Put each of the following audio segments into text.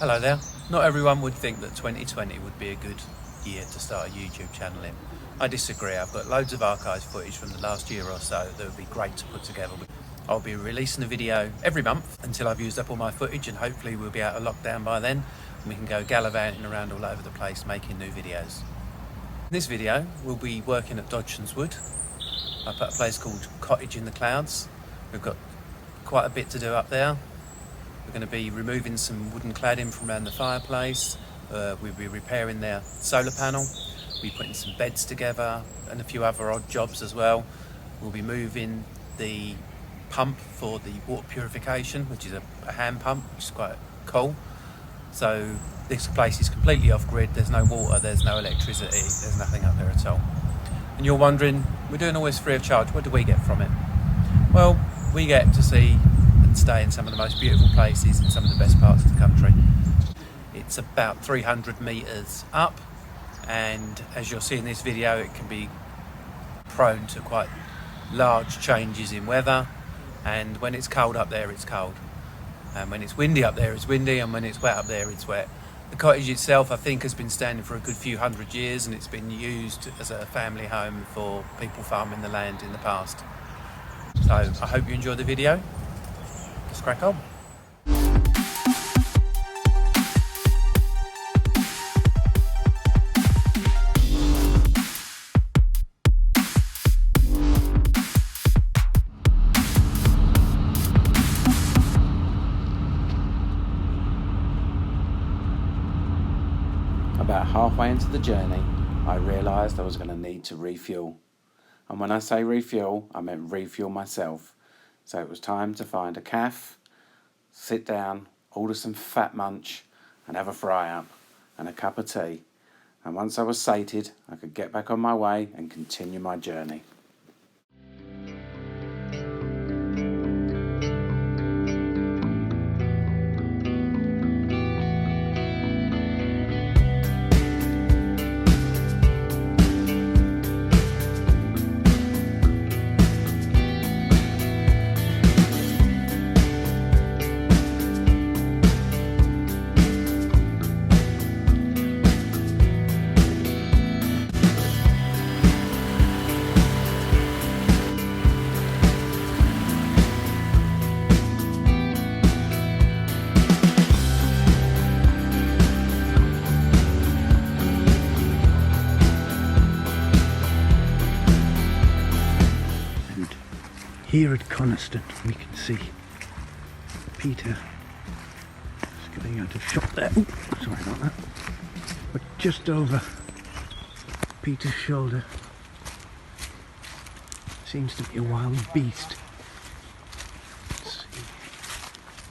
Hello there. Not everyone would think that 2020 would be a good year to start a YouTube channel in. I disagree. I've got loads of archive footage from the last year or so that would be great to put together. I'll be releasing a video every month until I've used up all my footage, and hopefully we'll be out of lockdown by then and we can go gallivanting around all over the place making new videos. In this video we'll be working at Dodgson's Wood. Up at a place called Cottage in the Clouds. We've got quite a bit to do up there. We're going to be removing some wooden cladding from around the fireplace. We'll be repairing their solar panel. We'll be putting some beds together and a few other odd jobs as well. We'll be moving the pump for the water purification, which is a hand pump, which is quite cool. So this place is completely off grid. There's no water, there's no electricity, there's nothing up there at all. And you're wondering, we're doing all this free of charge, what do we get from it? Well, we get to see and stay in some of the most beautiful places in some of the best parts of the country. It's about 300 metres up, and as you'll see in this video, it can be prone to quite large changes in weather, and when it's cold up there, it's cold. And when it's windy up there, it's windy, and when it's wet up there, it's wet. The cottage itself, I think, has been standing for a good few hundred years, and it's been used as a family home for people farming the land in the past. So I hope you enjoy the video. Let's crack on. About halfway into the journey, I realised I was going to need to refuel. And when I say refuel, I meant refuel myself. So it was time to find a cafe, sit down, order some fat munch and have a fry up and a cup of tea. And once I was sated, I could get back on my way and continue my journey. Here at Coniston we can see Peter is going out of shot there. Ooh, sorry about that. But just over Peter's shoulder seems to be a wild beast.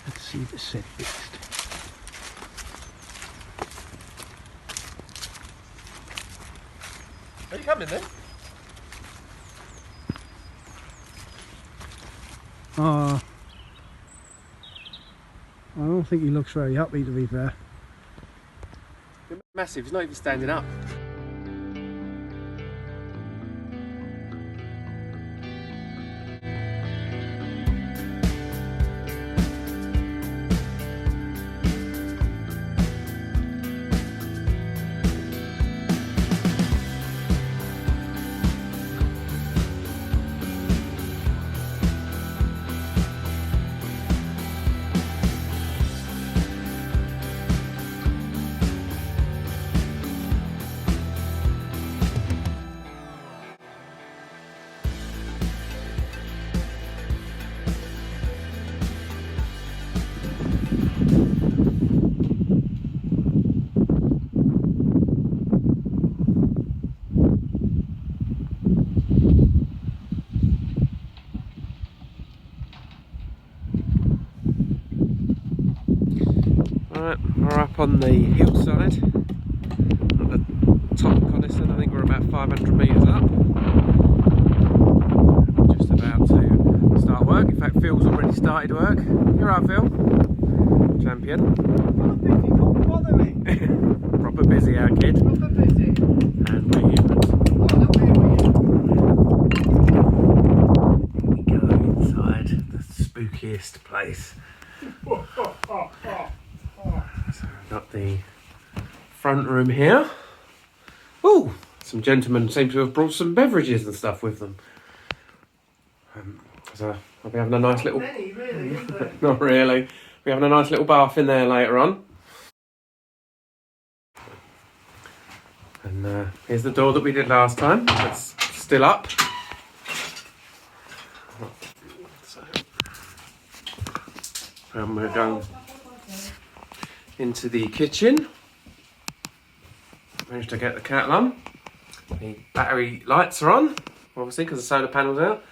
Let's see the said beast. Are you coming then? I don't think he looks very happy, to be fair. Massive, he's not even standing up. Alright, we're up on the hillside at the top of Coniston. I think we're about 500 metres up. We're just about to start work. In fact, Phil's already started work. You're right, Phil? Champion. I'm busy, don't bother me. Proper busy, our kid. Proper busy. And we're humans. Oh, no, Here we go inside the spookiest place. So Got the front room here. Oh, some gentlemen seem to have brought some beverages and stuff with them. So I'll be having a nice little... Many, really, isn't there? Not really. We're having a nice little bath in there later on. And here's the door that we did last time. It's still up. So, and we're going into the kitchen. Managed to get the kettle on. The battery lights are on, obviously, because the solar panel's out.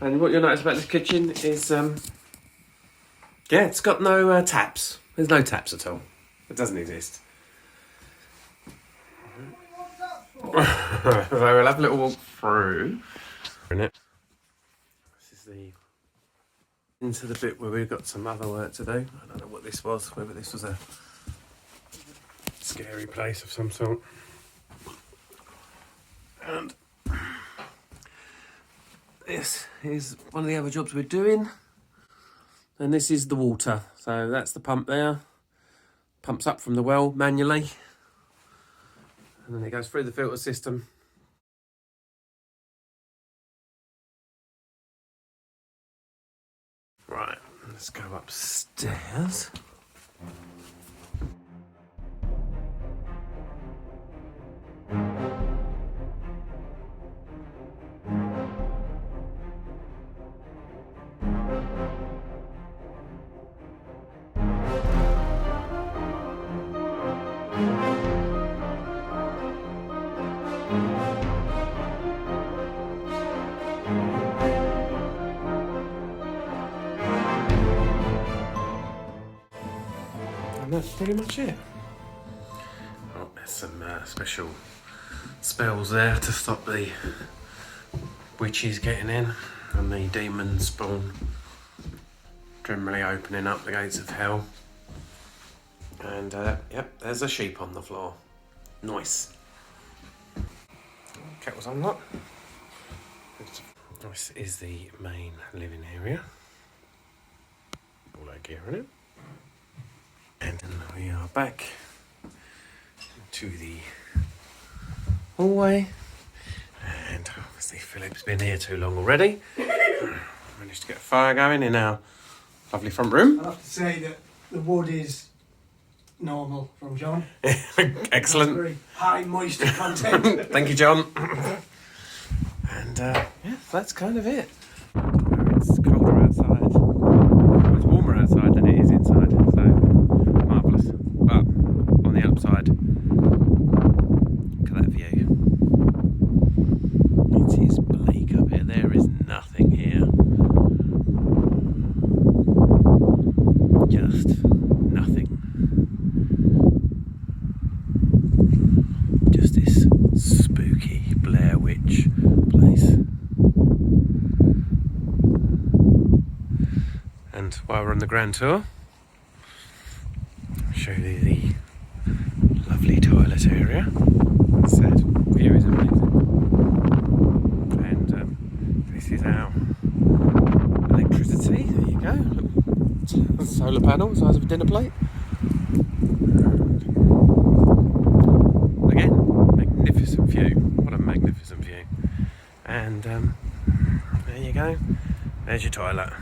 And what you'll notice about this kitchen is, yeah, it's got no taps. There's no taps at all. It doesn't exist. So we'll have a little walk through. This is into the bit where we've got some other work to do. I don't know what this was, whether this was a scary place of some sort. And this is one of the other jobs we're doing. And this is the water. So that's the pump there. Pumps up from the well manually. And then it goes through the filter system. Right, let's go upstairs. And that's pretty much it. Oh, there's some special spells there to stop the witches getting in and the demons spawn generally opening up the gates of hell. And yep, there's a sheep on the floor. Nice. Kettle's on that. This is the main living area. All our gear in it. And we are back to the hallway. And obviously Philip's been here too long already. Managed to get a fire going in our lovely front room. I have to say that the wood is normal from John. Excellent. Very high moisture content. Thank you, John. And yeah, that's kind of it. It's colder outside. Well, it's warmer outside than it is inside, so marvellous. But on the upside, look at that view. It is bleak up here. There is nothing here. Just nothing. Just this spooky Blair Witch place. And while we're on the grand tour, I'll show you the lovely toilet area. As I said, view is amazing. And this is our electricity. There you go. Solar panel, the size of a dinner plate. Again, magnificent view. What a magnificent view. And there you go. There's your toilet.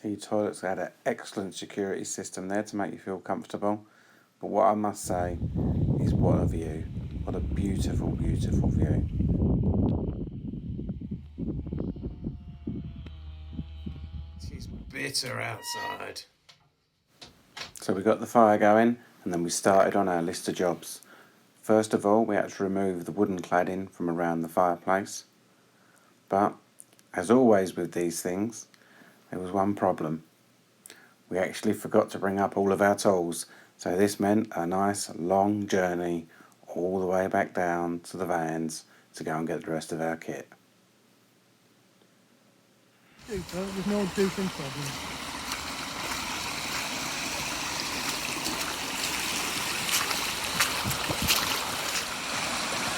Your toilet's had an excellent security system there to make you feel comfortable. But what I must say is what a view. What a beautiful, beautiful view. It's bitter outside. So we got the fire going and then we started on our list of jobs. First of all, we had to remove the wooden cladding from around the fireplace. But, as always with these things, there was one problem. We actually forgot to bring up all of our tools, so this meant a nice long journey all the way back down to the vans to go and get the rest of our kit. There's no duping problem.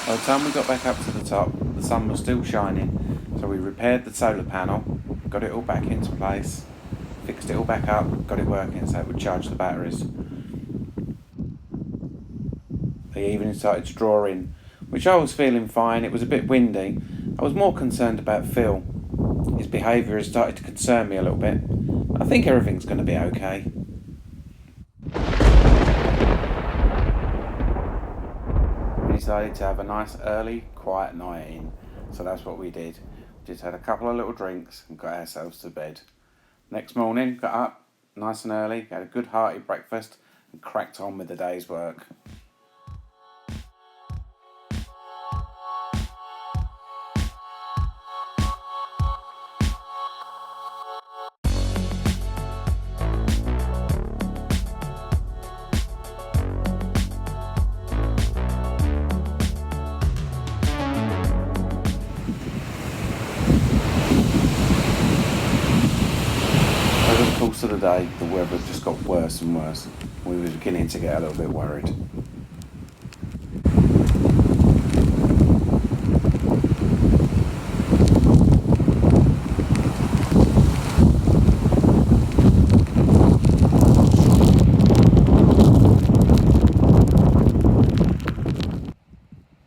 By the time we got back up to the top, the sun was still shining, so we repaired the solar panel, got it all back into place, fixed it all back up, got it working so it would charge the batteries. the evening started to draw in, which I was feeling fine. It was a bit windy. I was more concerned about Phil. His behaviour has started to concern me a little bit. I think everything's going to be okay. We decided to have a nice early, quiet night in, so that's what we did. Just had a couple of little drinks and got ourselves to bed. Next morning, got up nice and early, had a good hearty breakfast and cracked on with the day's work. Over the course of the day, the weather just got worse and worse. We were beginning to get a little bit worried.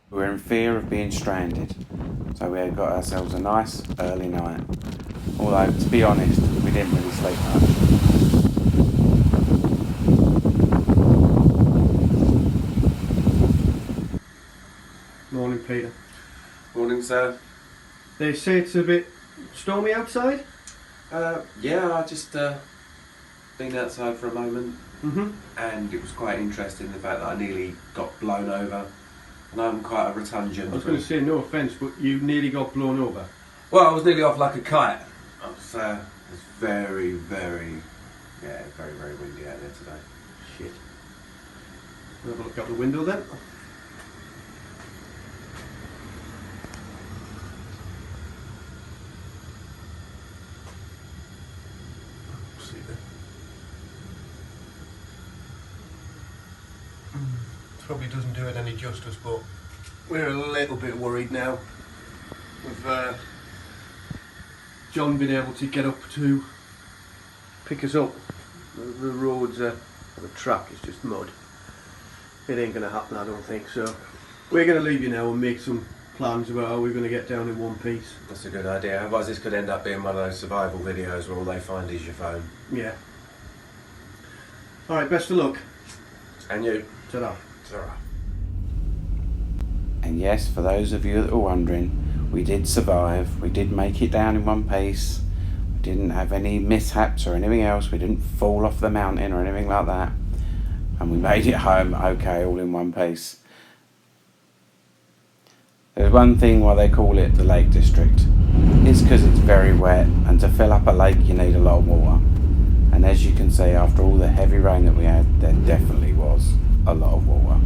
We were in fear of being stranded, so we had got ourselves a nice early night. Although, to be honest, we didn't really sleep much. Morning, Peter. Morning, sir. They say it's a bit stormy outside? Yeah, I just been outside for a moment, Mm-hmm. and it was quite interesting the fact that I nearly got blown over, and I'm quite a rotungent. I was going to say, no offence, but you nearly got blown over. Well, I was nearly off like a kite. It was very, very windy out there today. Shit. We'll have a look out the window then. See there. Probably doesn't do it any justice, but we're a little bit worried now. With John being able to get up to pick us up. The roads the track is just mud. It ain't going to happen, I don't think. So we're going to leave you now and make some plans about how we're going to get down in one piece. That's a good idea. Otherwise, this could end up being one of those survival videos where all they find is your phone. Yeah. Alright, best of luck. And you. Ta-da. Ta-ra. And yes, for those of you that are wondering, we did survive. We did make it down in one piece. We didn't have any mishaps or anything else. We didn't fall off the mountain or anything like that. And we made it home okay, all in one piece. There's one thing why they call it the Lake District. It's because it's very wet, and to fill up a lake you need a lot of water. And as you can see, after all the heavy rain that we had, there definitely was a lot of water.